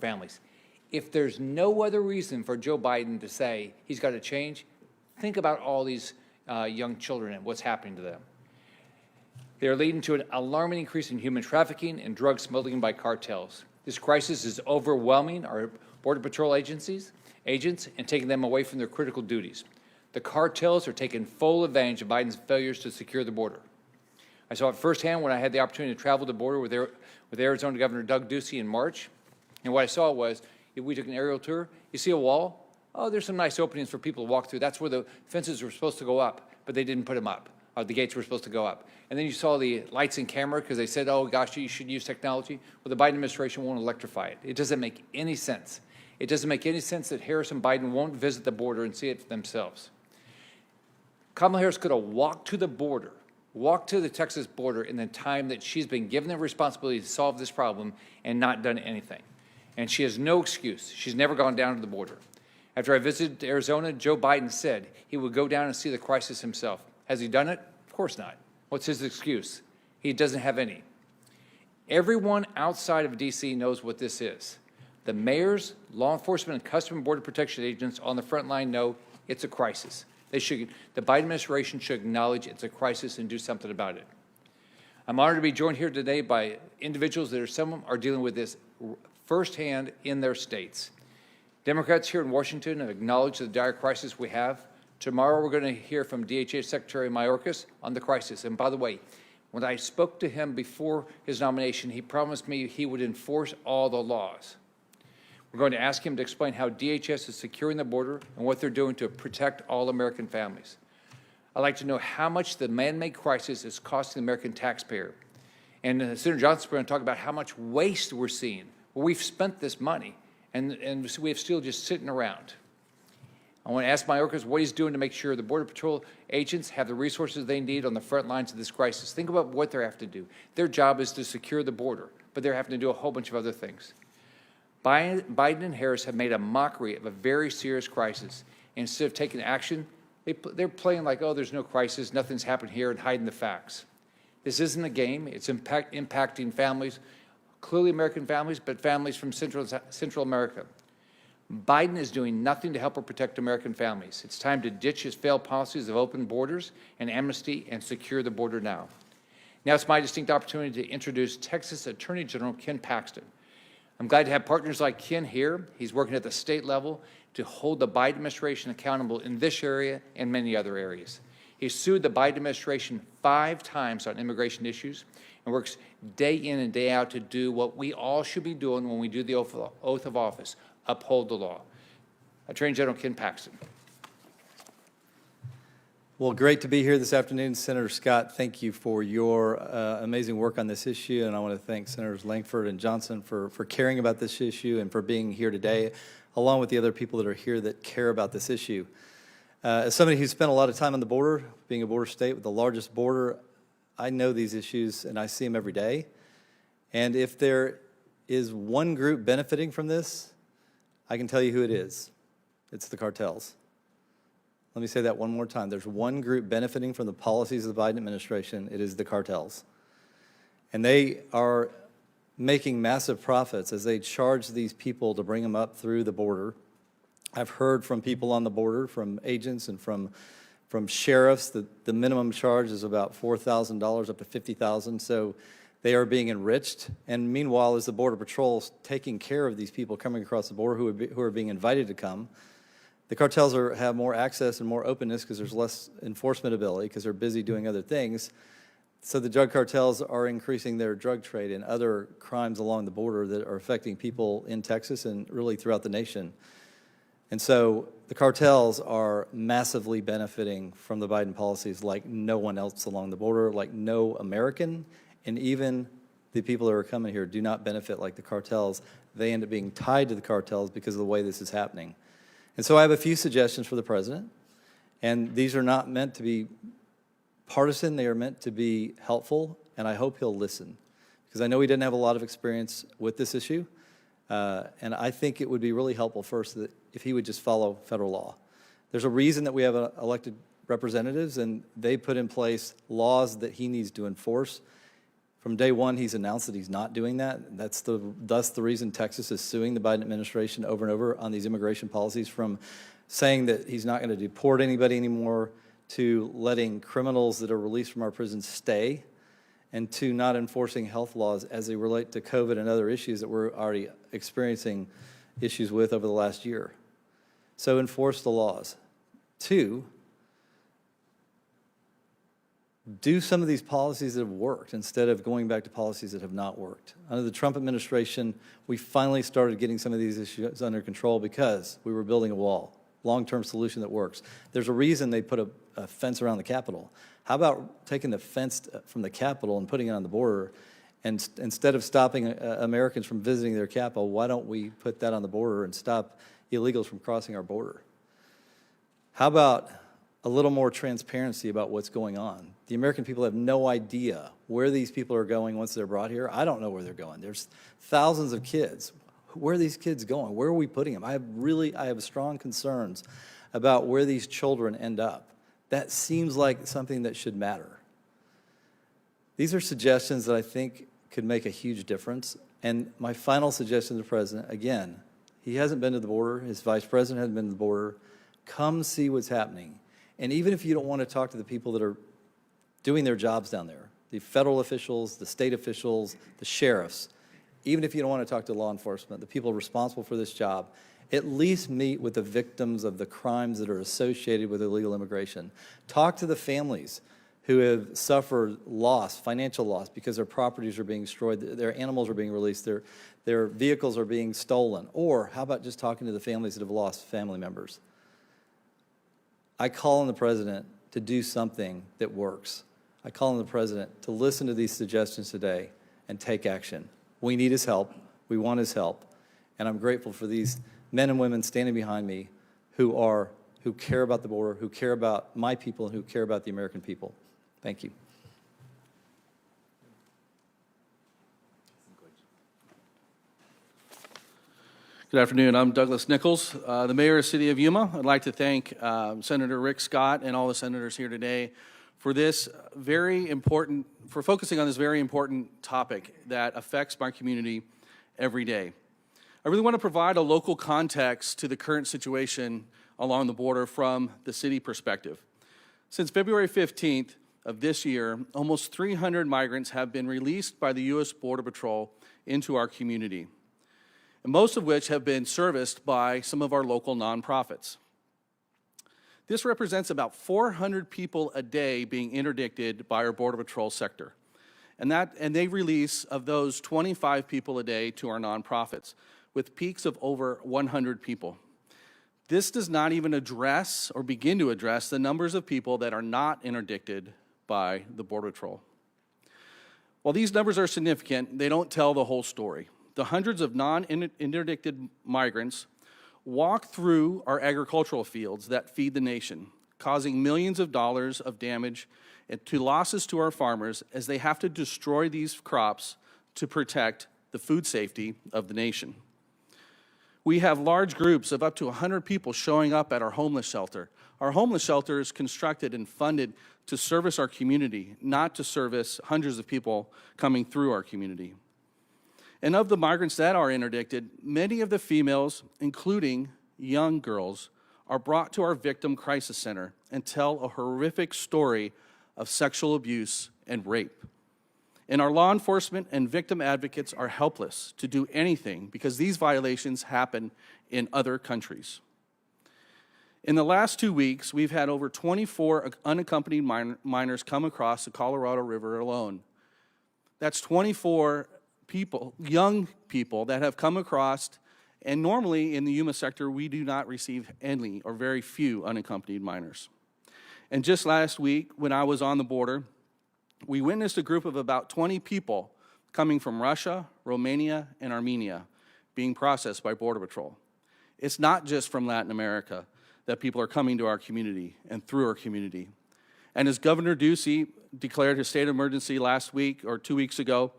families. If there's no other reason for Joe Biden to say he's got to change, think about all these young children and what's happening to them. They're leading to an alarming increase in human trafficking and drug smuggling by cartels. This crisis is overwhelming our Border Patrol agents and taking them away from their critical duties. The cartels are taking full advantage of Biden's failures to secure the border. I saw it firsthand when I had the opportunity to travel the border with Arizona Governor Doug Ducey in March. And what I saw was, if we took an aerial tour, you see a wall, oh, there's some nice openings for people to walk through. That's where the fences were supposed to go up, but they didn't put them up. The gates were supposed to go up. And then you saw the lights and camera because they said, oh, gosh, you should use technology. Well, the Biden administration won't electrify it. It doesn't make any sense. It doesn't make any sense that Harris and Biden won't visit the border and see it for themselves. Kamala Harris could have walked to the border, walked to the Texas border in the time that she's been given the responsibility to solve this problem and not done anything. And she has no excuse. She's never gone down to the border. After I visited Arizona, Joe Biden said he would go down and see the crisis himself. Has he done it? Of course not. What's his excuse? He doesn't have any. Everyone outside of D.C. knows what this is. The mayors, law enforcement, and Customs and Border Protection agents on the front line know it's a crisis. The Biden administration should acknowledge it's a crisis and do something about it. I'm honored to be joined here today by individuals that some of them are dealing with this firsthand in their states. Democrats here in Washington have acknowledged the dire crisis we have. Tomorrow we're going to hear from DHS Secretary Mayorkas on the crisis. And by the way, when I spoke to him before his nomination, he promised me he would enforce all the laws. We're going to ask him to explain how DHS is securing the border and what they're doing to protect all American families. I'd like to know how much the man-made crisis is costing the American taxpayer. And Senator Johnson's going to talk about how much waste we're seeing. Well, we've spent this money, and we have still just sitting around. I want to ask Mayorkas what he's doing to make sure the Border Patrol agents have the resources they need on the front lines of this crisis. Think about what they have to do. Their job is to secure the border, but they're having to do a whole bunch of other things. Biden and Harris have made a mockery of a very serious crisis. Instead of taking action, they're playing like, oh, there's no crisis, nothing's happened here, and hiding the facts. This isn't a game. It's impacting families, clearly American families, but families from Central America. Biden is doing nothing to help or protect American families. It's time to ditch his failed policies of open borders and amnesty and secure the border now. Now it's my distinct opportunity to introduce Texas Attorney General Ken Paxton. I'm glad to have partners like Ken here. He's working at the state level to hold the Biden administration accountable in this area and many other areas. He's sued the Biden administration 5 times on immigration issues and works day in and day out to do what we all should be doing when we do the oath of office, uphold the law. Attorney General Ken Paxton. Well, great to be here this afternoon. Senator Scott, thank you for your amazing work on this issue, and I want to thank Senators Lankford and Johnson for caring about this issue and for being here today, along with the other people that are here that care about this issue. As somebody who's spent a lot of time on the border, being a border state with the largest border, I know these issues and I see them every day. And if there is one group benefiting from this, I can tell you who it is. It's the cartels. Let me say that one more time. There's one group benefiting from the policies of the Biden administration. It is the cartels. And they are making massive profits as they charge these people to bring them up through the border. I've heard from people on the border, from agents and from sheriffs, that the minimum charge is about $4,000 up to $50,000. So they are being enriched. And meanwhile, as the Border Patrol is taking care of these people coming across the border who are being invited to come, the cartels have more access and more openness because there's less enforcement ability because they're busy doing other things. So the drug cartels are increasing their drug trade and other crimes along the border that are affecting people in Texas and really throughout the nation. And so the cartels are massively benefiting from the Biden policies like no one else along the border, like no American, and even the people that are coming here do not benefit like the cartels. They end up being tied to the cartels because of the way this is happening. And so I have a few suggestions for the president, and these are not meant to be partisan. They are meant to be helpful, and I hope he'll listen, because I know he didn't have a lot of experience with this issue, and I think it would be really helpful first that if he would just follow federal law. There's a reason that we have elected representatives, and they put in place laws that he needs to enforce. From day one, he's announced that he's not doing that. Thus the reason Texas is suing the Biden administration over and over on these immigration policies, from saying that he's not going to deport anybody anymore, to letting criminals that are released from our prisons stay, and to not enforcing health laws as they relate to COVID and other issues that we're already experiencing issues with over the last year. So enforce the laws. 2, do some of these policies that have worked instead of going back to policies that have not worked. Under the Trump administration, we finally started getting some of these issues under control because we were building a wall, long-term solution that works. There's a reason they put a fence around the Capitol. How about taking the fence from the Capitol and putting it on the border? And instead of stopping Americans from visiting their capital, why don't we put that on the border and stop illegals from crossing our border? How about a little more transparency about what's going on? The American people have no idea where these people are going once they're brought here. I don't know where they're going. There's thousands of kids. Where are these kids going? Where are we putting them? I have strong concerns about where these children end up. That seems like something that should matter. These are suggestions that I think could make a huge difference. And my final suggestion to the president, again, he hasn't been to the border. His vice president hasn't been to the border. Come see what's happening. And even if you don't want to talk to the people that are doing their jobs down there, the federal officials, the state officials, the sheriffs, even if you don't want to talk to law enforcement, the people responsible for this job, at least meet with the victims of the crimes that are associated with illegal immigration. Talk to the families who have suffered loss, financial loss, because their properties are being destroyed, their animals are being released, their vehicles are being stolen. Or how about just talking to the families that have lost family members? I call on the president to do something that works. I call on the president to listen to these suggestions today and take action. We need his help. We want his help. And I'm grateful for these men and women standing behind me who care about the border, who care about my people, and who care about the American people. Thank you. Good afternoon. I'm Douglas Nichols, the mayor of the city of Yuma. I'd like to thank Senator Rick Scott and all the senators here today for focusing on this very important topic that affects my community every day. I really want to provide a local context to the current situation along the border from the city perspective. Since February 15th of this year, almost 300 migrants have been released by the U.S. Border Patrol into our community, and most of which have been serviced by some of our local nonprofits. This represents about 400 people a day being interdicted by our Border Patrol sector. And they release of those 25 people a day to our nonprofits, with peaks of over 100 people. This does not even address or begin to address the numbers of people that are not interdicted by the Border Patrol. While these numbers are significant, they don't tell the whole story. The hundreds of non-interdicted migrants walk through our agricultural fields that feed the nation, causing millions of dollars of damage to losses to our farmers as they have to destroy these crops to protect the food safety of the nation. We have large groups of up to 100 people showing up at our homeless shelter. Our homeless shelter is constructed and funded to service our community, not to service hundreds of people coming through our community. And of the migrants that are interdicted, many of the females, including young girls, are brought to our Victim Crisis Center and tell a horrific story of sexual abuse and rape. And our law enforcement and victim advocates are helpless to do anything because these violations happen in other countries. In the last 2 weeks, we've had over 24 unaccompanied minors come across the Colorado River alone. That's 24 people, young people that have come across, and normally in the Yuma sector, we do not receive any or very few unaccompanied minors. And just last week, when I was on the border, we witnessed a group of about 20 people coming from Russia, Romania, and Armenia being processed by Border Patrol. It's not just from Latin America that people are coming to our community and through our community. And as Governor Ducey declared his state of emergency last week or 2 weeks ago,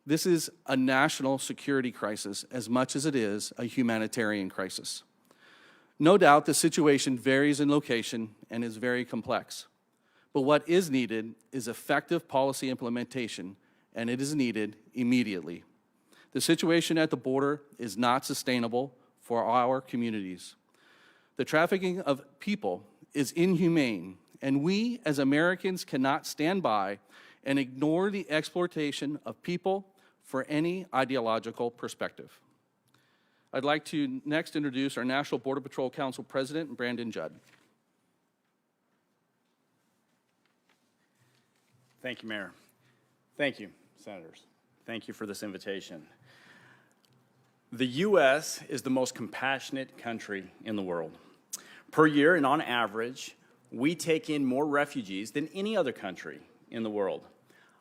this is a national security crisis as much as it is a humanitarian crisis. No doubt the situation varies in location and is very complex. But what is needed is effective policy implementation and it is needed immediately. The situation at the border is not sustainable for our communities. The trafficking of people is inhumane, and we as Americans cannot stand by and ignore the exploitation of people for any ideological perspective. I'd like to next introduce our National Border Patrol Council President, Brandon Judd. Thank you, Mayor. Thank you, Senators. Thank you for this invitation. The U.S. is the most compassionate country in the world. Per year and on average, we take in more refugees than any other country in the world.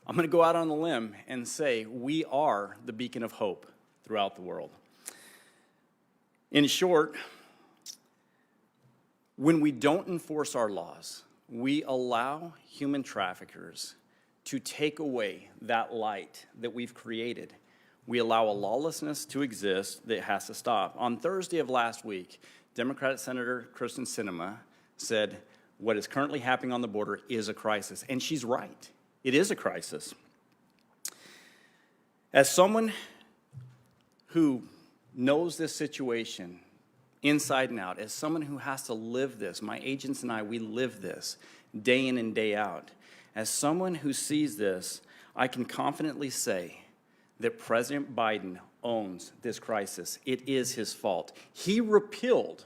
I'm going to go out on a limb and say we are the beacon of hope throughout the world. In short, when we don't enforce our laws, we allow human traffickers to take away that light that we've created. We allow a lawlessness to exist that has to stop. On Thursday of last week, Democratic Senator Kristen Sinema said, what is currently happening on the border is a crisis. And she's right. It is a crisis. As someone who knows this situation inside and out, as someone who has to live this, my agents and I, we live this day in and day out. As someone who sees this, I can confidently say that President Biden owns this crisis. It is his fault. He repealed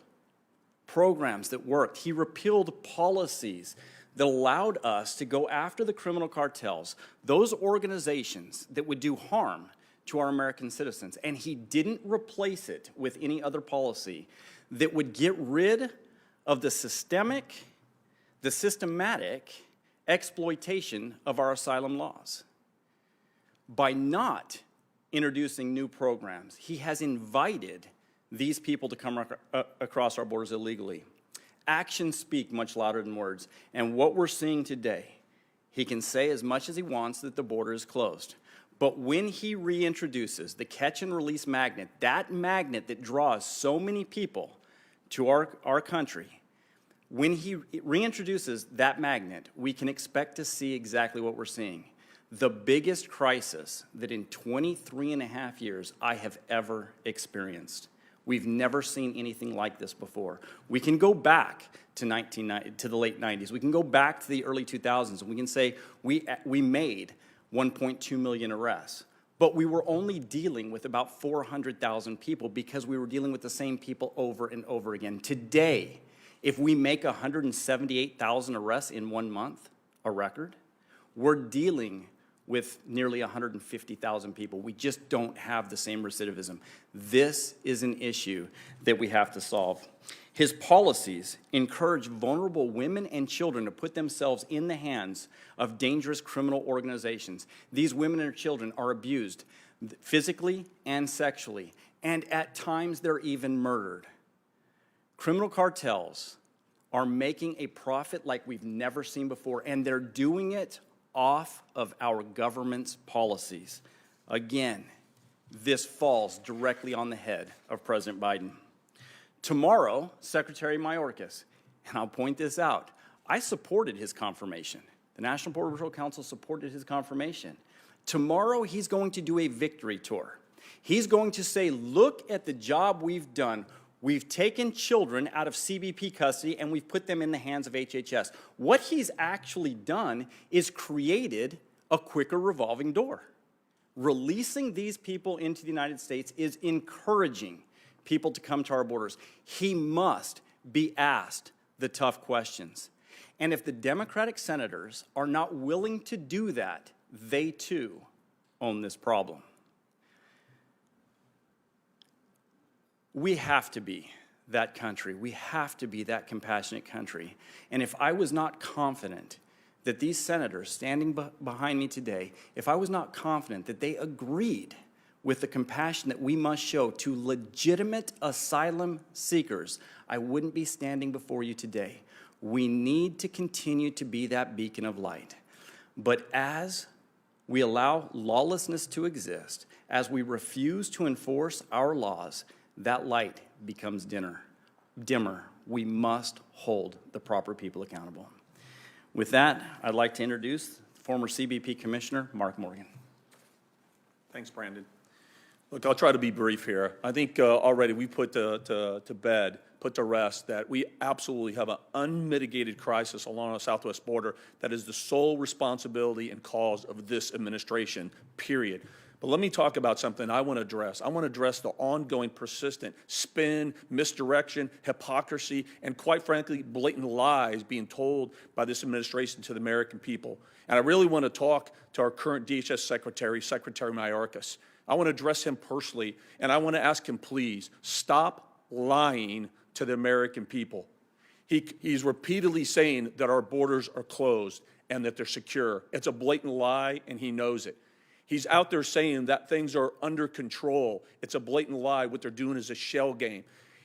programs that worked. He repealed policies that allowed us to go after the criminal cartels, those organizations that would do harm to our American citizens. And he didn't replace it with any other policy that would get rid of the systematic exploitation of our asylum laws. By not introducing new programs, he has invited these people to come across our borders illegally. Actions speak much louder than words. And what we're seeing today, he can say as much as he wants that the border is closed. But when he reintroduces the catch and release magnet that draws so many people to our country, when he reintroduces that magnet, we can expect to see exactly what we're seeing. The biggest crisis that in 23 and a half years I have ever experienced. We've never seen anything like this before. We can go back to the late 90s. We can go back to the early 2000s, and we can say we made 1.2 million arrests. But we were only dealing with about 400,000 people because we were dealing with the same people over and over again. Today, if we make 178,000 arrests in 1 month, a record, we're dealing with nearly 150,000 people. We just don't have the same recidivism. This is an issue that we have to solve. His policies encourage vulnerable women and children to put themselves in the hands of dangerous criminal organizations. These women and children are abused physically and sexually, and at times they're even murdered. Criminal cartels are making a profit like we've never seen before, and they're doing it off of our government's policies. Again, this falls directly on the head of President Biden. Tomorrow, Secretary Mayorkas, and I'll point this out, I supported his confirmation. The National Border Patrol Council supported his confirmation. Tomorrow, he's going to do a victory tour. He's going to say, look at the job we've done. We've taken children out of CBP custody and we've put them in the hands of HHS. What he's actually done is created a quicker revolving door. Releasing these people into the United States is encouraging people to come to our borders. He must be asked the tough questions. And if the Democratic senators are not willing to do that, they too own this problem. We have to be that country. We have to be that compassionate country. And if I was not confident that these senators standing behind me today, if I was not confident that they agreed with the compassion that we must show to legitimate asylum seekers, I wouldn't be standing before you today. We need to continue to be that beacon of light. But as we allow lawlessness to exist, as we refuse to enforce our laws, that light becomes dimmer. We must hold the proper people accountable. With that, I'd like to introduce former CBP Commissioner Mark Morgan. Thanks, Brandon. Look, I'll try to be brief here. I think already we put to rest that we absolutely have an unmitigated crisis along our southwest border that is the sole responsibility and cause of this administration, period. But let me talk about something I want to address. I want to address the ongoing, persistent spin, misdirection, hypocrisy, and quite frankly, blatant lies being told by this administration to the American people. And I really want to talk to our current DHS Secretary, Secretary Mayorkas. I want to address him personally, and I want to ask him, please, stop lying to the American people. He's repeatedly saying that our borders are closed and that they're secure. It's a blatant lie, and he knows it. He's out there saying that things are under control. It's a blatant lie. What they're doing is a shell game.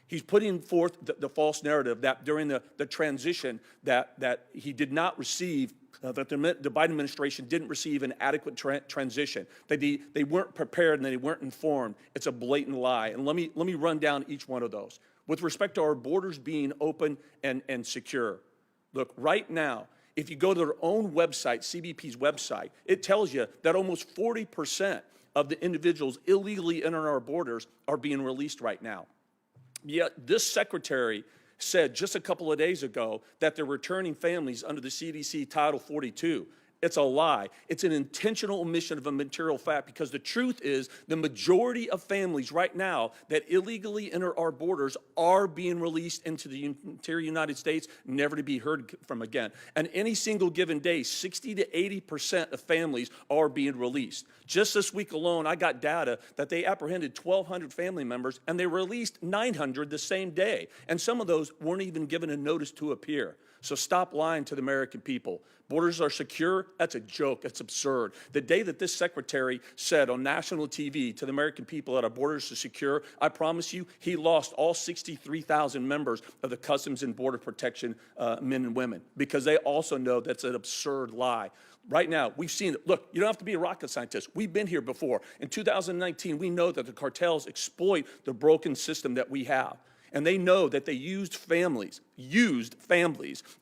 He's putting forth the false narrative that during the transition that he did not receive, that the Biden administration didn't receive an adequate transition, that they weren't prepared and they weren't informed. It's a blatant lie. And let me run down each one of those. With respect to our borders being open and secure, look, right now, if you go to their own website, CBP's website, it tells you that almost 40% of the individuals illegally entering our borders are being released right now. Yet this secretary said just a couple of days ago that they're returning families under the CDC Title 42. It's a lie. It's an intentional omission of a material fact, because the truth is the majority of families right now that illegally enter our borders are being released into the interior United States, never to be heard from again. And any single given day, 60 to 80% of families are being released. Just this week alone, I got data that they apprehended 1,200 family members and they released 900 the same day. And some of those weren't even given a notice to appear. So stop lying to the American people. Borders are secure. That's a joke. That's absurd. The day that this secretary said on national TV to the American people that our borders are secure, I promise you, he lost all 63,000 members of the Customs and Border Protection men and women, because they also know that's an absurd lie. Right now, we've seen it. Look, you don't have to be a rocket scientist. We've been here before. In 2019, we know that the cartels exploit the broken system that we have. And they know that they used families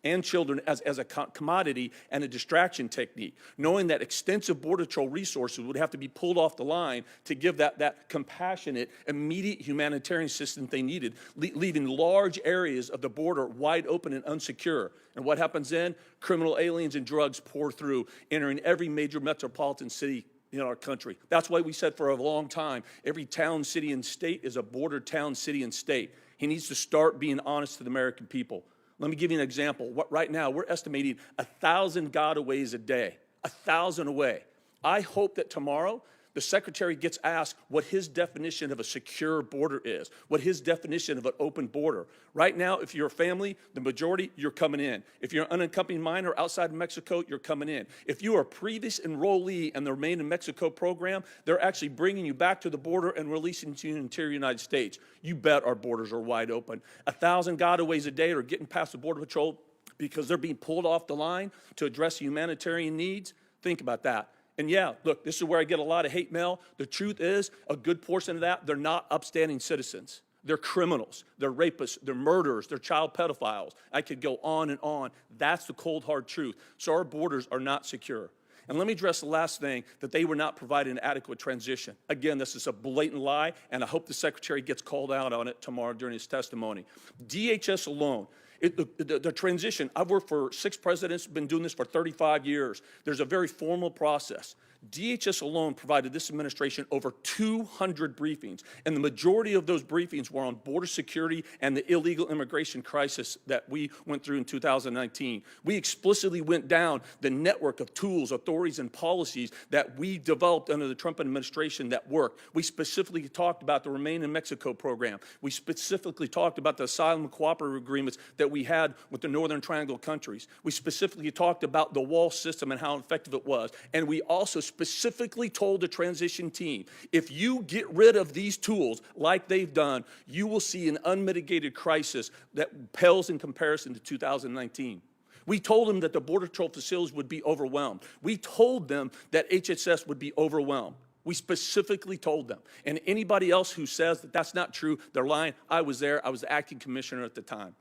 and children as a commodity and a distraction technique, knowing that extensive Border Patrol resources would have to be pulled off the line to give that compassionate, immediate humanitarian assistance they needed, leaving large areas of the border wide open and unsecure. And what happens then? Criminal aliens and drugs pour through, entering every major metropolitan city in our country. That's why we said for a long time, every town, city, and state is a border town, city, and state. He needs to start being honest to the American people. Let me give you an example. Right now, we're estimating 1,000 gotaways a day, 1,000 away. I hope that tomorrow the secretary gets asked what his definition of a secure border is, what his definition of an open border. Right now, if you're a family, the majority, you're coming in. If you're an unaccompanied minor outside of Mexico, you're coming in. If you are a previous enrollee in the Remain in Mexico program, they're actually bringing you back to the border and releasing you to the interior United States. You bet our borders are wide open. 1,000 gotaways a day are getting past the Border Patrol because they're being pulled off the line to address humanitarian needs. Think about that. And yeah, look, this is where I get a lot of hate mail. The truth is, a good portion of that, they're not upstanding citizens. They're criminals. They're rapists. They're murderers. They're child pedophiles. I could go on and on. That's the cold, hard truth. So our borders are not secure. And let me address the last thing, that they were not providing an adequate transition. Again, this is a blatant lie, and I hope the secretary gets called out on it tomorrow during his testimony. DHS alone, the transition, I've worked for 6 presidents, been doing this for 35 years. There's a very formal process. DHS alone provided this administration over 200 briefings, and the majority of those briefings were on border security and the illegal immigration crisis that we went through in 2019. We explicitly went down the network of tools, authorities, and policies that we developed under the Trump administration that worked. We specifically talked about the Remain in Mexico program. We specifically talked about the asylum cooperative agreements that we had with the Northern Triangle countries. We specifically talked about the wall system and how effective it was. And we also specifically told the transition team, if you get rid of these tools like they've done, you will see an unmitigated crisis that pales in comparison to 2019. We told them that the Border Patrol facilities would be overwhelmed. We told them that HHS would be overwhelmed. We specifically told them. And anybody else who says that that's not true, they're lying. I was there. I was the acting commissioner at the time.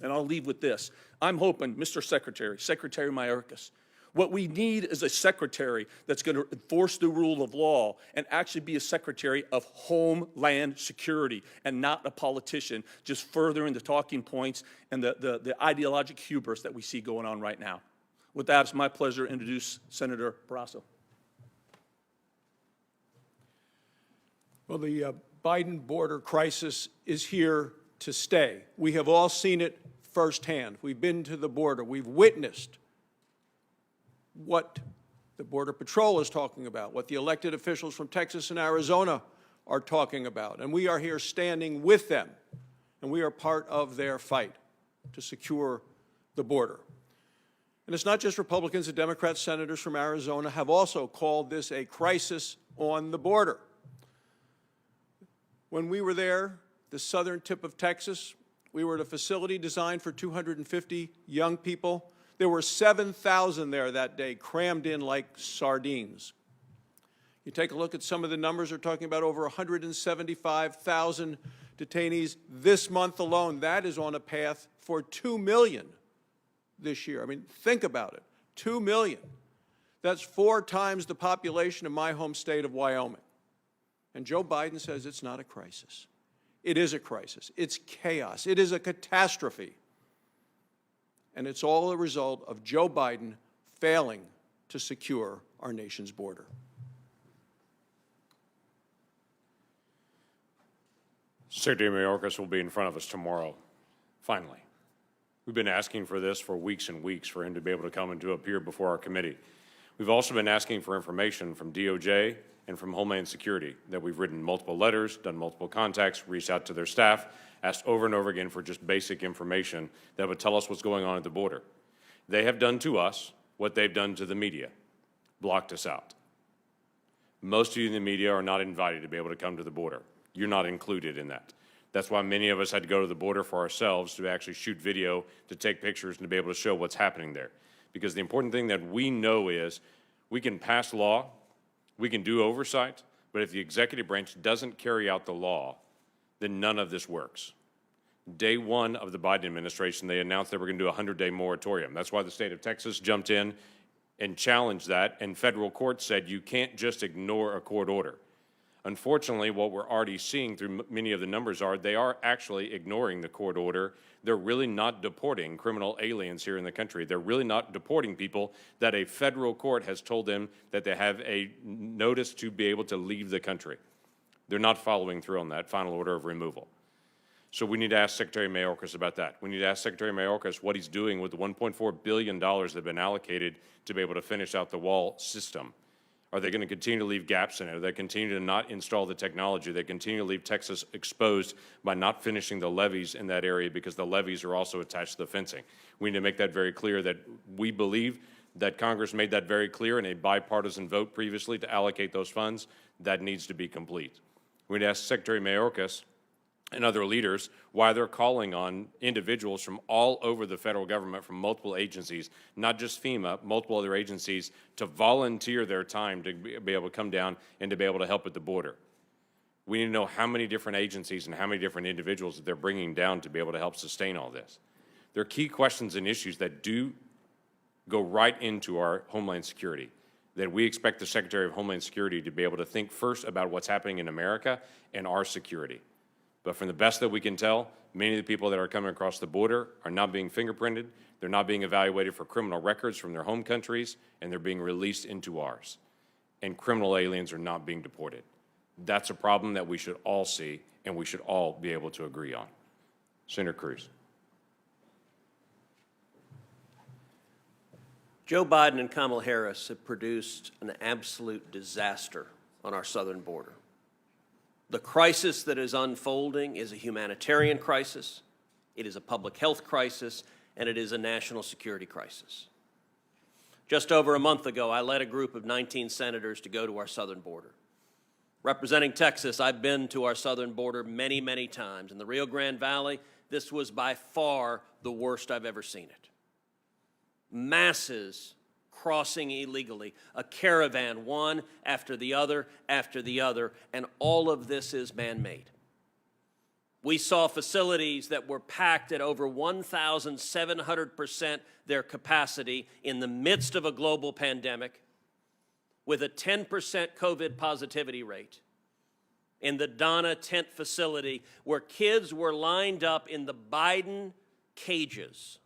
And I'll leave with this. I'm hoping, Mr. Secretary, Secretary Mayorkas, What we need is a secretary that's going to enforce the rule of law and actually be a secretary of Homeland Security and not a politician just furthering the talking points and the ideologic hubris that we see going on right now. With that, it's my pleasure to introduce Senator Barrasso. Well, the Biden border crisis is here to stay. We have all seen it firsthand. We've been to the border. We've witnessed what the Border Patrol is talking about, what the elected officials from Texas and Arizona are talking about. And we are here standing with them, and we are part of their fight to secure the border. And it's not just Republicans. The Democrat senators from Arizona have also called this a crisis on the border. When we were there, the southern tip of Texas, we were at a facility designed for 250 young people. There were 7,000 there that day, crammed in like sardines. You take a look at some of the numbers, they're talking about over 175,000 detainees this month alone. That is on a path for 2 million this year. I mean, think about it, 2 million. That's 4 times the population of my home state of Wyoming. And Joe Biden says it's not a crisis. It is a crisis. It's chaos. It is a catastrophe. And it's all a result of Joe Biden failing to secure our nation's border. Secretary Mayorkas will be in front of us tomorrow, finally. We've been asking for this for weeks and weeks for him to be able to come and to appear before our committee. We've also been asking for information from DOJ and from Homeland Security that we've written multiple letters, done multiple contacts, reached out to their staff, asked over and over again for just basic information that would tell us what's going on at the border. They have done to us what they've done to the media, blocked us out. Most of you in the media are not invited to be able to come to the border. You're not included in that. That's why many of us had to go to the border for ourselves to actually shoot video, to take pictures, and to be able to show what's happening there. Because the important thing that we know is we can pass law, we can do oversight, but if the executive branch doesn't carry out the law, then none of this works. Day one of the Biden administration, they announced they were going to do a 100-day moratorium. That's why the state of Texas jumped in and challenged that, and federal court said you can't just ignore a court order. Unfortunately, what we're already seeing through many of the numbers are they are actually ignoring the court order. They're really not deporting criminal aliens here in the country. They're really not deporting people that a federal court has told them that they have a notice to be able to leave the country. They're not following through on that final order of removal. So we need to ask Secretary Mayorkas about that. We need to ask Secretary Mayorkas what he's doing with the $1.4 billion that have been allocated to be able to finish out the wall system. Are they going to continue to leave gaps in it? Are they continue to not install the technology? They continue to leave Texas exposed by not finishing the levees in that area because the levees are also attached to the fencing. We need to make that very clear that we believe that Congress made that very clear in a bipartisan vote previously to allocate those funds. That needs to be complete. We need to ask Secretary Mayorkas and other leaders why they're calling on individuals from all over the federal government, from multiple agencies, not just FEMA, multiple other agencies, to volunteer their time to be able to come down and to be able to help at the border. We need to know how many different agencies and how many different individuals that they're bringing down to be able to help sustain all this. There are key questions and issues that do go right into our Homeland Security, that we expect the Secretary of Homeland Security to be able to think first about what's happening in America and our security. But from the best that we can tell, many of the people that are coming across the border are not being fingerprinted, they're not being evaluated for criminal records from their home countries, and they're being released into ours. And criminal aliens are not being deported. That's a problem that we should all see and we should all be able to agree on. Senator Cruz. Joe Biden and Kamala Harris have produced an absolute disaster on our southern border. The crisis that is unfolding is a humanitarian crisis, it is a public health crisis, and it is a national security crisis. Just over a month ago, I led a group of 19 senators to go to our southern border. Representing Texas, I've been to our southern border many, many times. In the Rio Grande Valley, this was by far the worst I've ever seen it. Masses crossing illegally, a caravan, one after the other, and all of this is man-made. We saw facilities that were packed at over 1,700% their capacity in the midst of a global pandemic with a 10% COVID positivity rate. In the Donna tent facility where kids were lined up in the Biden cages.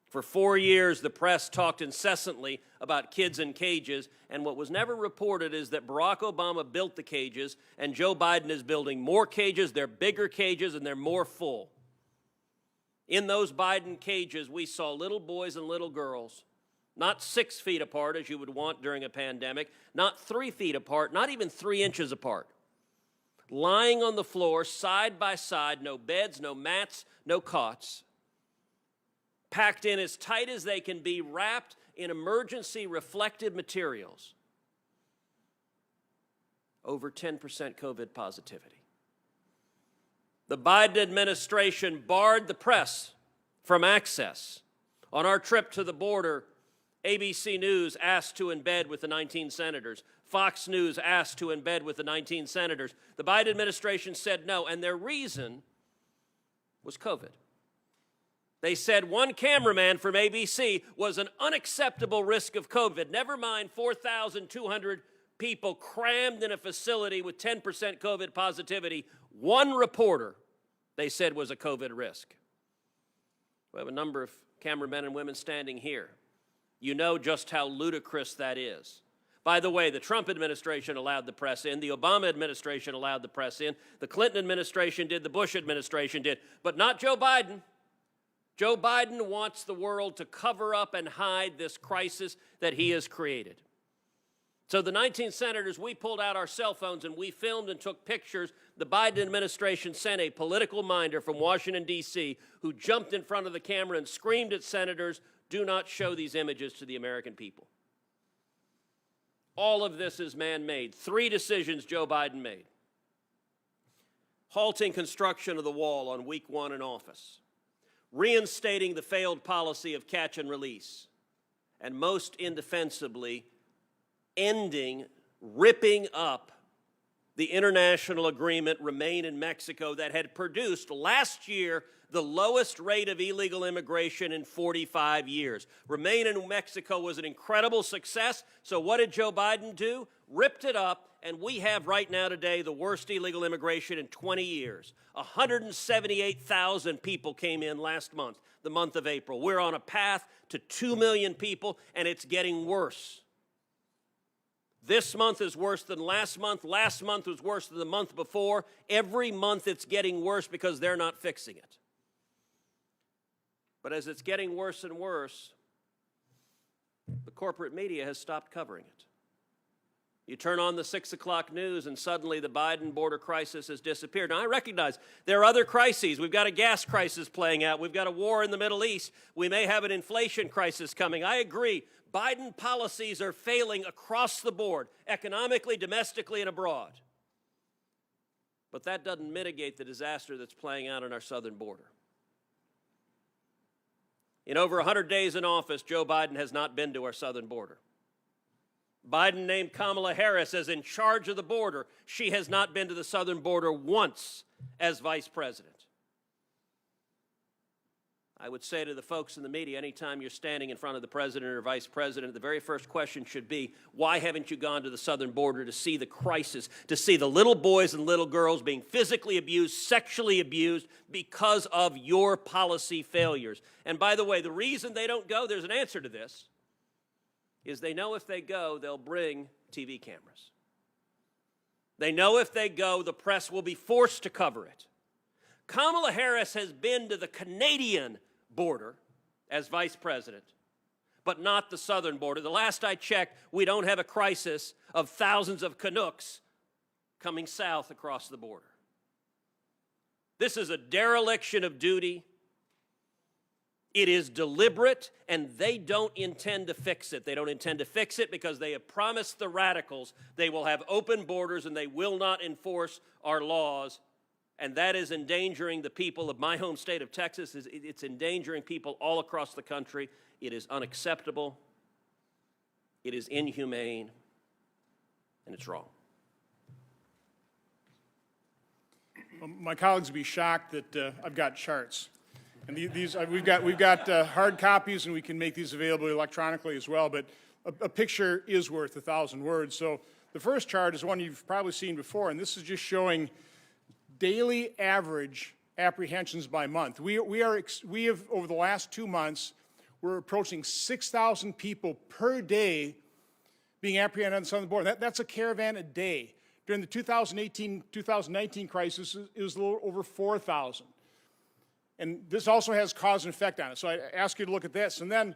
For 4 years, the press talked incessantly about kids in cages, and what was never reported is that Barack Obama built the cages, and Joe Biden is building more cages. They're bigger cages, and they're more full. In those Biden cages, we saw little boys and little girls, not 6 feet apart, as you would want during a pandemic, not 3 feet apart, not even 3 inches apart, lying on the floor, side by side, no beds, no mats, no cots, packed in as tight as they can be, wrapped in emergency reflective materials. Over 10% COVID positivity. The Biden administration barred the press from access. On our trip to the border, ABC News asked to embed with the 19 senators. Fox News asked to embed with the 19 senators. The Biden administration said no, and their reason was COVID. They said one cameraman from ABC was an unacceptable risk of COVID. Never mind 4,200 people crammed in a facility with 10% COVID positivity. One reporter, they said, was a COVID risk. We have a number of cameramen and women standing here. You know just how ludicrous that is. By the way, the Trump administration allowed the press in, the Obama administration allowed the press in, the Clinton administration did, the Bush administration did, but not Joe Biden. Joe Biden wants the world to cover up and hide this crisis that he has created. So the 19 senators, we pulled out our cell phones and we filmed and took pictures. The Biden administration sent a political minder from Washington, D.C., who jumped in front of the camera and screamed at senators, "Do not show these images to the American people." All of this is man-made. 3 decisions Joe Biden made. Halting construction of the wall on week 1 in office. Reinstating the failed policy of catch and release, and most indefensibly, ripping up the international agreement Remain in Mexico that had produced last year the lowest rate of illegal immigration in 45 years. Remain in Mexico was an incredible success, so what did Joe Biden do? Ripped it up, and we have right now today the worst illegal immigration in 20 years. 178,000 people came in last month, the month of April. We're on a path to 2 million people, and it's getting worse. This month is worse than last month. Last month was worse than the month before. Every month it's getting worse because they're not fixing it. But as it's getting worse and worse, the corporate media has stopped covering it. You turn on the 6 o'clock news and suddenly the Biden border crisis has disappeared. Now, I recognize there are other crises. We've got a gas crisis playing out. We've got a war in the Middle East. We may have an inflation crisis coming. I agree. Biden policies are failing across the board, economically, domestically, and abroad. But that doesn't mitigate the disaster that's playing out on our southern border. In over 100 days in office, Joe Biden has not been to our southern border. Biden named Kamala Harris as in charge of the border. She has not been to the southern border once as vice president. I would say to the folks in the media, anytime you're standing in front of the president or vice president, the very first question should be, why haven't you gone to the southern border to see the crisis, to see the little boys and little girls being physically abused, sexually abused because of your policy failures? And by the way, the reason they don't go, there's an answer to this, is they know if they go, they'll bring TV cameras. They know if they go, the press will be forced to cover it. Kamala Harris has been to the Canadian border as vice president, but not the southern border. The last I checked, we don't have a crisis of thousands of Canucks coming south across the border. This is a dereliction of duty. It is deliberate, and they don't intend to fix it. They don't intend to fix it because they have promised the radicals they will have open borders and they will not enforce our laws. And that is endangering the people of my home state of Texas. It's endangering people all across the country. It is unacceptable. It is inhumane. And it's wrong. My colleagues will be shocked that I've got charts. And we've got hard copies, and we can make these available electronically as well, but a picture is worth 1,000 words. So the first chart is one you've probably seen before, and this is just showing daily average apprehensions by month. We have, over the last 2 months, we're approaching 6,000 people per day being apprehended on the southern border. That's a caravan a day. During the 2018-2019 crisis, it was a little over 4,000. And this also has cause and effect on it. So I ask you to look at this. And then,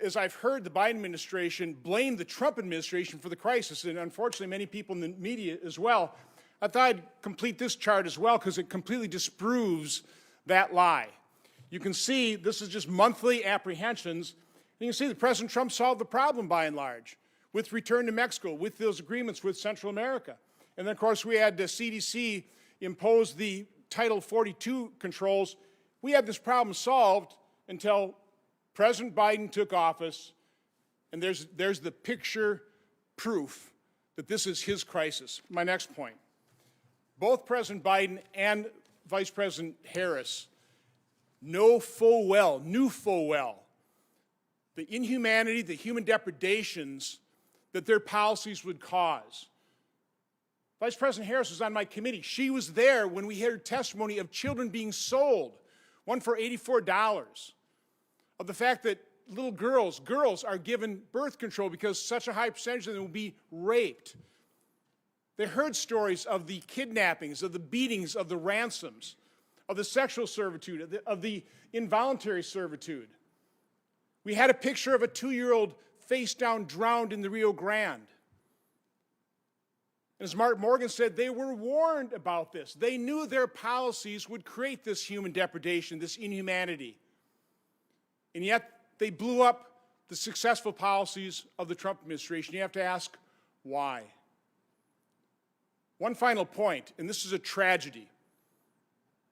as I've heard the Biden administration blame the Trump administration for the crisis, and unfortunately many people in the media as well, I thought I'd complete this chart as well because it completely disproves that lie. You can see this is just monthly apprehensions. And you can see that President Trump solved the problem by and large with return to Mexico, with those agreements with Central America. And then, of course, we had the CDC impose the Title 42 controls. We had this problem solved until President Biden took office, and there's the picture proof that this is his crisis. My next point. Both President Biden and Vice President Harris knew full well, the inhumanity, the human depredations that their policies would cause. Vice President Harris was on my committee. She was there when we heard testimony of children being sold, one for $84, of the fact that little girls are given birth control because such a high percentage of them will be raped. They heard stories of the kidnappings, of the beatings, of the ransoms, of the sexual servitude, of the involuntary servitude. We had a picture of a 2-year-old face down drowned in the Rio Grande. And as Mark Morgan said, they were warned about this. They knew their policies would create this human depredation, this inhumanity. And yet they blew up the successful policies of the Trump administration. You have to ask, why? One final point, and this is a tragedy,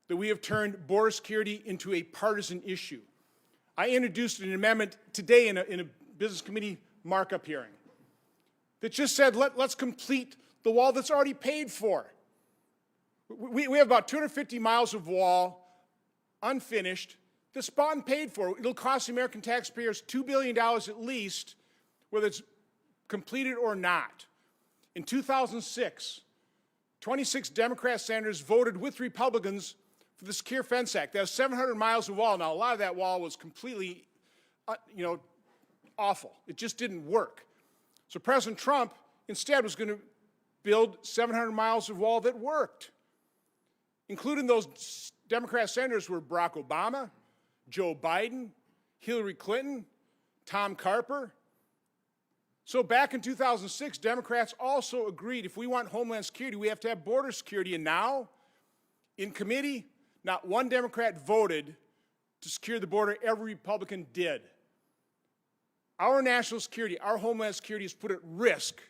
that we have turned border security into a partisan issue. I introduced an amendment today in a Business Committee markup hearing that just said, let's complete the wall that's already paid for. We have about 250 miles of wall, unfinished, that's bought and paid for. It'll cost the American taxpayers $2 billion at least, whether it's completed or not. In 2006, 26 Democrat senators voted with Republicans for the Secure Fence Act. That was 700 miles of wall. Now, a lot of that wall was completely, awful. It just didn't work. So President Trump instead was going to build 700 miles of wall that worked. Including those Democrat senators were Barack Obama, Joe Biden, Hillary Clinton, Tom Carper. So back in 2006, Democrats also agreed if we want Homeland Security, we have to have border security. And now, in committee, not one Democrat voted to secure the border. Every Republican did. Our national security, our Homeland Security is put at risk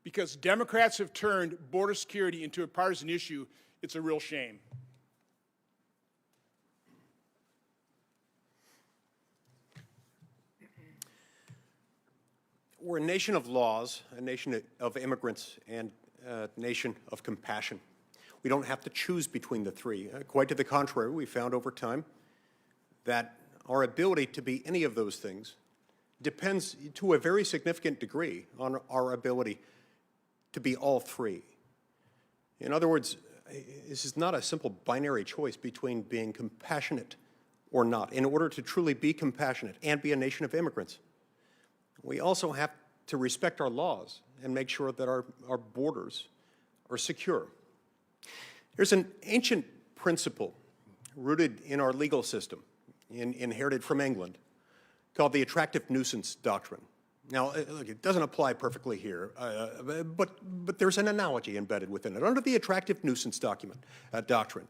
because Democrats have turned border security into a partisan issue. It's a real shame. We're a nation of laws, a nation of immigrants, and a nation of compassion. We don't have to choose between the three. Quite to the contrary, we found over time that our ability to be any of those things depends to a very significant degree on our ability to be all three. In other words, this is not a simple binary choice between being compassionate or not. In order to truly be compassionate and be a nation of immigrants, we also have to respect our laws and make sure that our borders are secure. There's an ancient principle rooted in our legal system, inherited from England, called the attractive nuisance doctrine. Now, look, it doesn't apply perfectly here, but there's an analogy embedded within it. Under the attractive nuisance doctrine,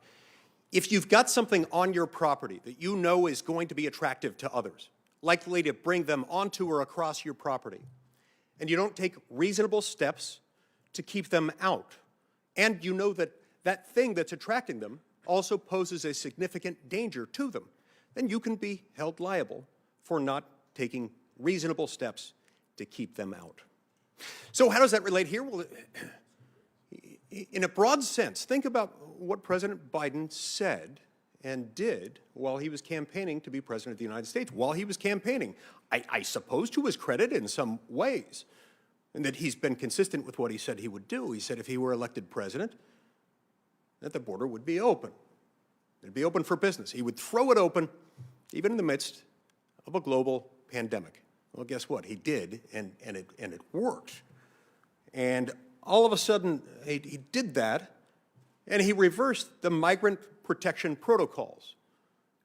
if you've got something on your property that you know is going to be attractive to others, likely to bring them onto or across your property, and you don't take reasonable steps to keep them out, and you know that that thing that's attracting them also poses a significant danger to them, then you can be held liable for not taking reasonable steps to keep them out. So how does that relate here? Well, In a broad sense, think about what President Biden said and did while he was campaigning to be president of the United States. While he was campaigning, I suppose to his credit in some ways, and that he's been consistent with what he said he would do. He said if he were elected president, that the border would be open. It'd be open for business. He would throw it open, even in the midst of a global pandemic. Well, guess what? He did, and it worked. And all of a sudden, he did that, and he reversed the migrant protection protocols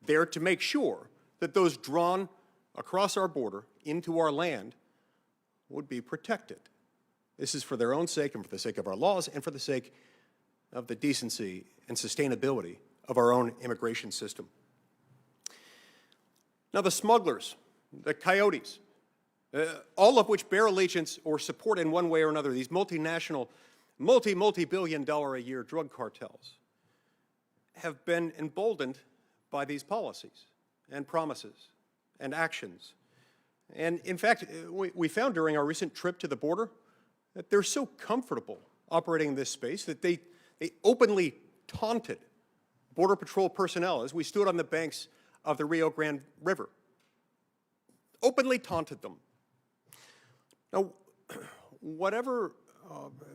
there to make sure that those drawn across our border into our land would be protected. This is for their own sake and for the sake of our laws and for the sake of the decency and sustainability of our own immigration system. Now, the smugglers, the coyotes, all of which bear allegiance or support in one way or another these multinational, multi-billion-dollar-a-year drug cartels, have been emboldened by these policies and promises and actions. And in fact, we found during our recent trip to the border that they're so comfortable operating in this space that they openly taunted Border Patrol personnel as we stood on the banks of the Rio Grande River. Openly taunted them. Now, whatever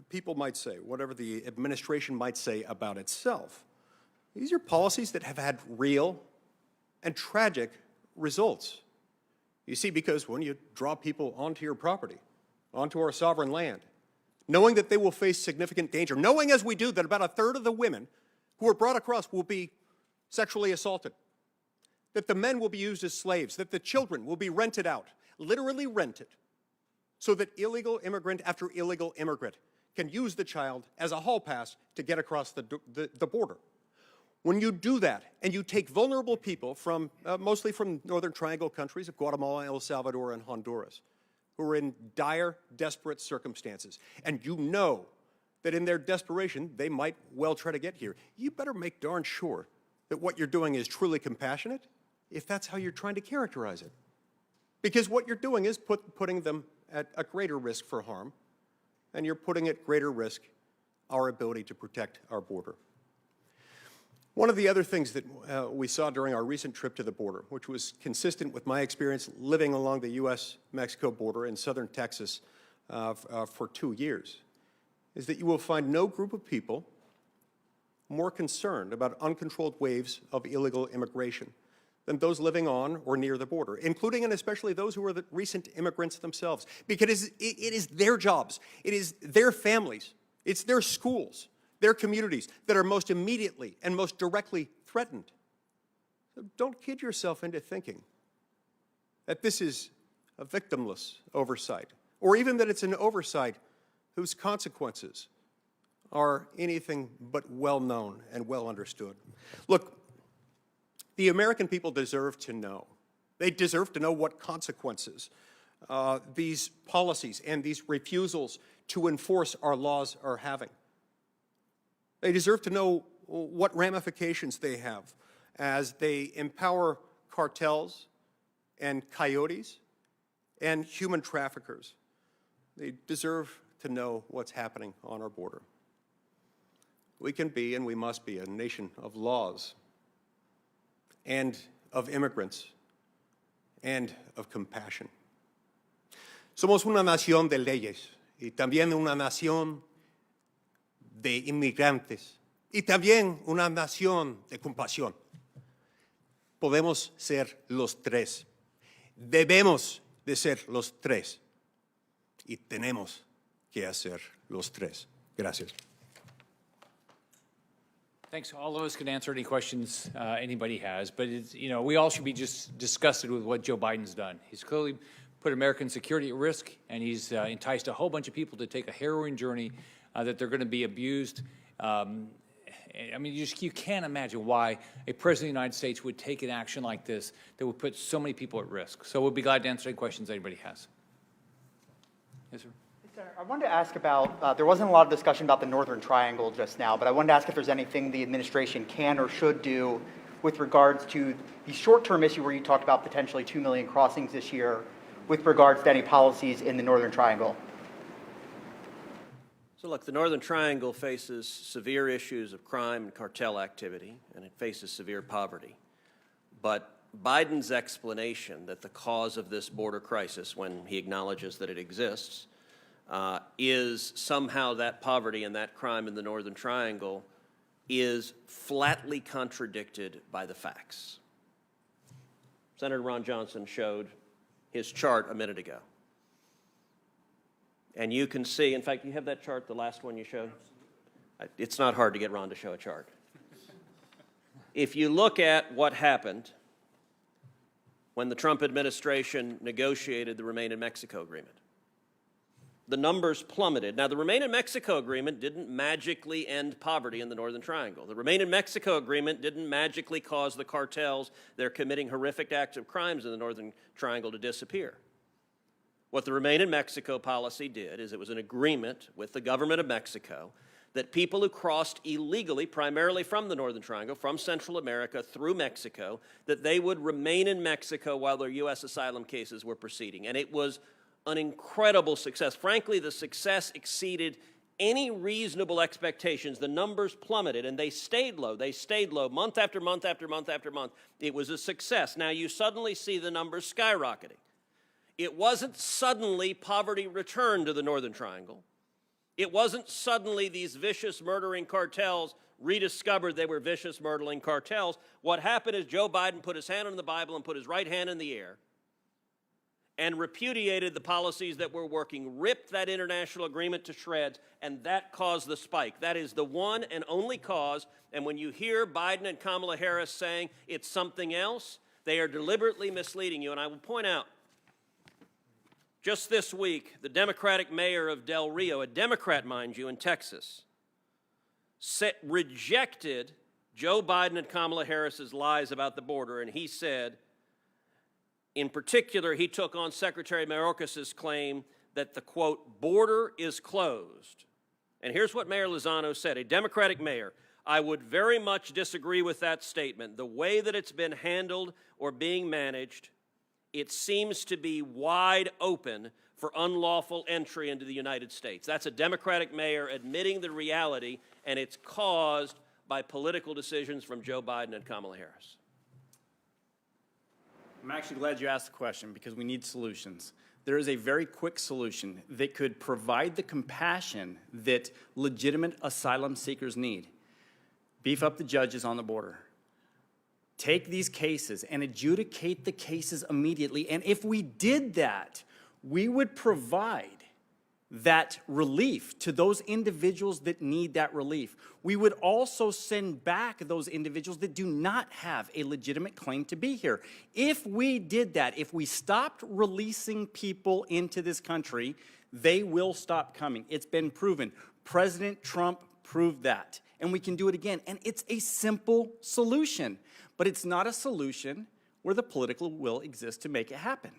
people might say, whatever the administration might say about itself, these are policies that have had real and tragic results. You see, because when you draw people onto your property, onto our sovereign land, knowing that they will face significant danger, knowing as we do that about a third of the women who are brought across will be sexually assaulted, that the men will be used as slaves, that the children will be rented out, literally rented, so that illegal immigrant after illegal immigrant can use the child as a hall pass to get across the border. When you do that and you take vulnerable people from, mostly from Northern Triangle countries of Guatemala, El Salvador, and Honduras, who are in dire, desperate circumstances, and you know that in their desperation they might well try to get here, you better make darn sure that what you're doing is truly compassionate, if that's how you're trying to characterize it. Because what you're doing is putting them at a greater risk for harm, and you're putting at greater risk our ability to protect our border. One of the other things that we saw during our recent trip to the border, which was consistent with my experience living along the U.S.-Mexico border in southern Texas for 2 years, is that you will find no group of people more concerned about uncontrolled waves of illegal immigration than those living on or near the border, including and especially those who are the recent immigrants themselves, because it is their jobs, it is their families, it's their schools, their communities that are most immediately and most directly threatened. So don't kid yourself into thinking that this is a victimless oversight, or even that it's an oversight whose consequences are anything but well known and well understood. Look, the American people deserve to know. They deserve to know what consequences these policies and these refusals to enforce our laws are having. They deserve to know what ramifications they have as they empower cartels and coyotes and human traffickers. They deserve to know what's happening on our border. We can be and we must be a nation of laws and of immigrants and of compassion. Somos una nación de leyes y también una nación de inmigrantes y también una nación de compasión. Podemos ser los tres. Debemos de ser los tres. Y tenemos que hacer los tres. Gracias. Thanks. All of us can answer any questions anybody has, but it's, you know, we all should be just disgusted with what Joe Biden's done. He's clearly put American security at risk, and he's enticed a whole bunch of people to take a harrowing journey that they're going to be abused. I mean, you can't imagine why a president of the United States would take an action like this that would put so many people at risk. So we'll be glad to answer any questions anybody has. Yes, sir. Senator, I wanted to ask about, there wasn't a lot of discussion about the Northern Triangle just now, but I wanted to ask if there's anything the administration can or should do with regards to the short-term issue where you talked about potentially 2 million crossings this year with regards to any policies in the Northern Triangle. So look, the Northern Triangle faces severe issues of crime and cartel activity, and it faces severe poverty. But Biden's explanation that the cause of this border crisis, when he acknowledges that it exists, is somehow that poverty and that crime in the Northern Triangle is flatly contradicted by the facts. Senator Ron Johnson showed his chart a minute ago. And you can see, in fact, you have that chart, the last one you showed? It's not hard to get Ron to show a chart. If you look at what happened when the Trump administration negotiated the Remain in Mexico agreement, the numbers plummeted. Now, the Remain in Mexico agreement didn't magically end poverty in the Northern Triangle. The Remain in Mexico agreement didn't magically cause the cartels that are committing horrific acts of crimes in the Northern Triangle to disappear. What the Remain in Mexico policy did is it was an agreement with the government of Mexico that people who crossed illegally, primarily from the Northern Triangle, from Central America through Mexico, that they would remain in Mexico while their U.S. asylum cases were proceeding. And it was an incredible success. Frankly, the success exceeded any reasonable expectations. The numbers plummeted, and they stayed low. They stayed low month after month after month after month. It was a success. Now you suddenly see the numbers skyrocketing. It wasn't suddenly poverty returned to the Northern Triangle. It wasn't suddenly these vicious murdering cartels rediscovered they were vicious murdering cartels. What happened is Joe Biden put his hand on the Bible and put his right hand in the air and repudiated the policies that were working, ripped that international agreement to shreds, and that caused the spike. That is the one and only cause. And when you hear Biden and Kamala Harris saying it's something else, they are deliberately misleading you. And I will point out, just this week, the Democratic mayor of Del Rio, a Democrat, mind you, in Texas, rejected Joe Biden and Kamala Harris's lies about the border, and he said, in particular, he took on Secretary Mayorkas's claim that the, quote, border is closed. And here's what Mayor Lozano said, a Democratic mayor, I would very much disagree with that statement. The way that it's been handled or being managed, it seems to be wide open for unlawful entry into the United States. That's a Democratic mayor admitting the reality, and it's caused by political decisions from Joe Biden and Kamala Harris. I'm actually glad you asked the question because we need solutions. There is a very quick solution that could provide the compassion that legitimate asylum seekers need. Beef up the judges on the border. Take these cases and adjudicate the cases immediately. And if we did that, we would provide that relief to those individuals that need that relief. We would also send back those individuals that do not have a legitimate claim to be here. If we did that, if we stopped releasing people into this country, they will stop coming. It's been proven. President Trump proved that. And we can do it again. And it's a simple solution. But it's not a solution where the political will exists to make it happen.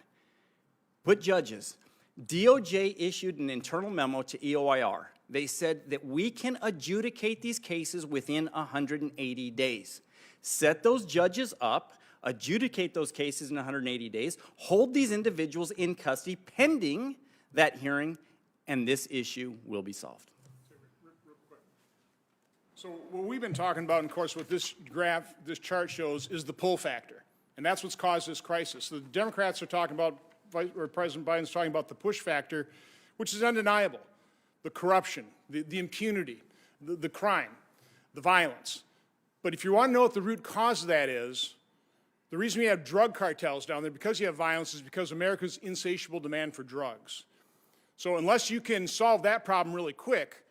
Put judges. DOJ issued an internal memo to EOIR. They said that we can adjudicate these cases within 180 days. Set those judges up, adjudicate those cases in 180 days, hold these individuals in custody pending that hearing, and this issue will be solved. So what we've been talking about, and of course what this graph, this chart shows, is the pull factor. And that's what's caused this crisis. The Democrats are talking about, or President Biden's talking about the push factor, which is undeniable. The corruption, the impunity, the crime, the violence. But if you want to know what the root cause of that is, the reason we have drug cartels down there, because you have violence, is because America's insatiable demand for drugs. So unless you can solve that problem really quick,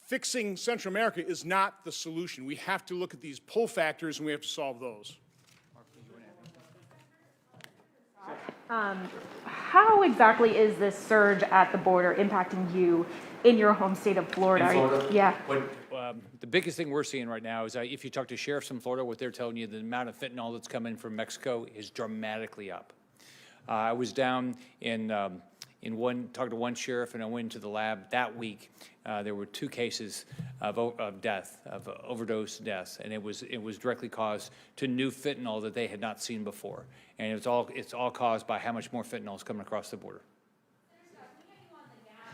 fixing Central America is not the solution. We have to look at these pull factors, and we have to solve those. How exactly is this surge at the border impacting you in your home state of Florida? In Florida? Yeah. The biggest thing we're seeing right now is if you talk to sheriffs in Florida, what they're telling you, the amount of fentanyl that's coming from Mexico is dramatically up. I was down in talking to one sheriff, and I went to the lab that week. There were 2 cases of death, of overdose deaths, and it was directly caused to new fentanyl that they had not seen before, and it's all caused by how much more fentanyl is coming across the border.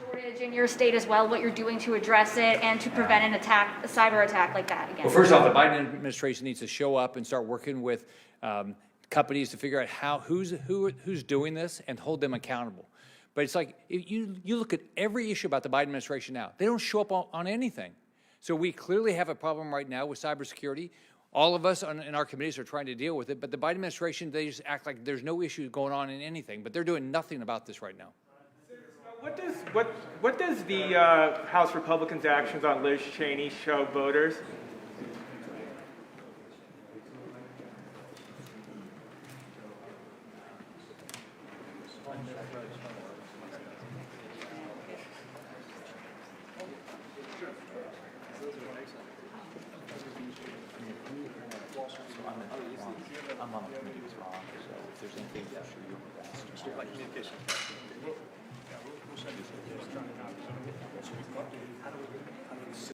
shortage in your state as well, what you're doing to address it and to prevent an attack, a cyber attack like that again? Well, first off, the Biden administration needs to show up and start working with companies to figure out who's doing this and hold them accountable. But it's like, if you look at every issue about the Biden administration now, they don't show up on anything. So we clearly have a problem right now with cybersecurity. All of us in our committees are trying to deal with it, but the Biden administration, they just act like there's no issue going on in anything, but they're doing nothing about this right now. What does the House Republicans' actions on Liz Cheney show voters? I'm on the committee as well, so if there's anything that you want to ask, just like communication.